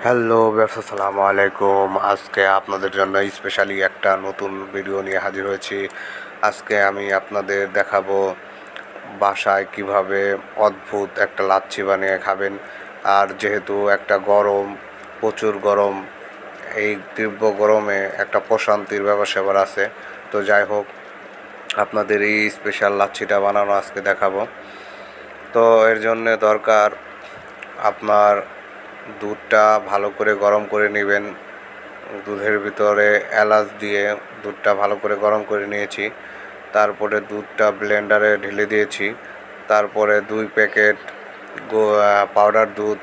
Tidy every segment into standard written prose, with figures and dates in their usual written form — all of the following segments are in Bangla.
হ্যালো ব্যবসা, আসসালামু আলাইকুম। আজকে আপনাদের জন্য স্পেশালি একটা নতুন ভিডিও নিয়ে হাজির হয়েছি। আজকে আমি আপনাদের দেখাবো বাসায় কিভাবে অদ্ভুত একটা লাচ্ছি বানিয়ে খাবেন। আর যেহেতু একটা গরম, প্রচুর গরম, এই তীব্র গরমে একটা প্রশান্তির ব্যাপার আছে। তো যাই হোক, আপনাদের এই স্পেশাল লাচ্ছিটা বানানো আজকে দেখাবো। তো এর জন্য দরকার আপনার দুধটা ভালো করে গরম করে নেবেন। দুধের ভিতরে এলাচ দিয়ে দুধটা ভালো করে গরম করে নিয়েছি। তারপরে দুধটা ব্লেন্ডারে ঢেলে দিয়েছি। তারপরে 2 প্যাকেট পাউডার দুধ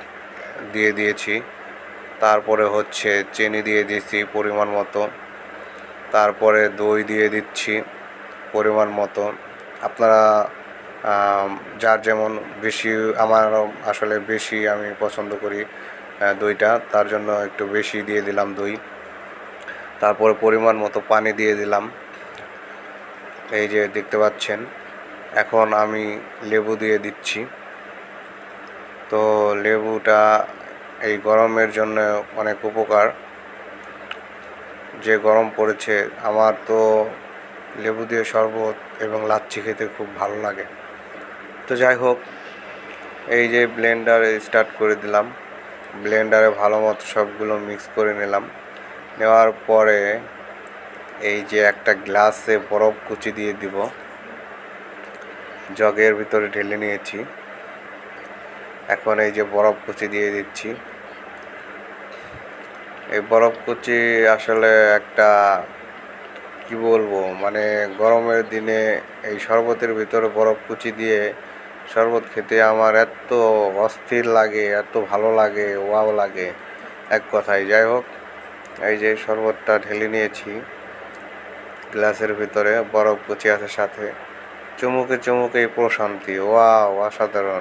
দিয়ে দিয়েছি। তারপরে হচ্ছে চিনি দিয়ে দিয়েছি পরিমাণ মতো। তারপরে দই দিয়ে দিচ্ছি পরিমাণ মতো। আপনারা যার যেমন বেশি, আমার আসলে বেশি আমি পছন্দ করি দইটা, তার জন্য একটু বেশি দিয়ে দিলাম দই। তারপরে পরিমাণ মতো পানি দিয়ে দিলাম, এই যে দেখতে পাচ্ছেন। এখন আমি লেবু দিয়ে দিচ্ছি। তো লেবুটা এই গরমের জন্য অনেক উপকার। যে গরম পড়েছে, আমার তো লেবু দিয়ে শরবত এবং লাচ্ছি খেতে খুব ভালো লাগে। তো যাই হোক, এই যে ব্লেন্ডারে স্টার্ট করে দিলাম। ব্লেন্ডারে ভালো মতো সবগুলো মিক্স করে নিলাম। নেওয়ার পরে এই যে একটা গ্লাসে বরফ কুচি দিয়ে দিব। জগের ভিতরে ঢেলে নিয়েছি। এখন এই যে বরফ কুচি দিয়ে দিচ্ছি। এই বরফ কুচি আসলে একটা কি বলবো, মানে গরমের দিনে এই শরবতের ভিতরে বরফ কুচি দিয়ে শরবত খেতে আমার এত অস্থির লাগে, এত ভালো লাগে, ওয়াও লাগে এক কথায়। যাই হোক, এই যে শরবতটা ঢেলে নিয়েছি গ্লাসের ভিতরে, বরফ কুচি আছে সাথে। চুমুকে চুমুকে প্রশান্তি, ওয়াও, অসাধারণ।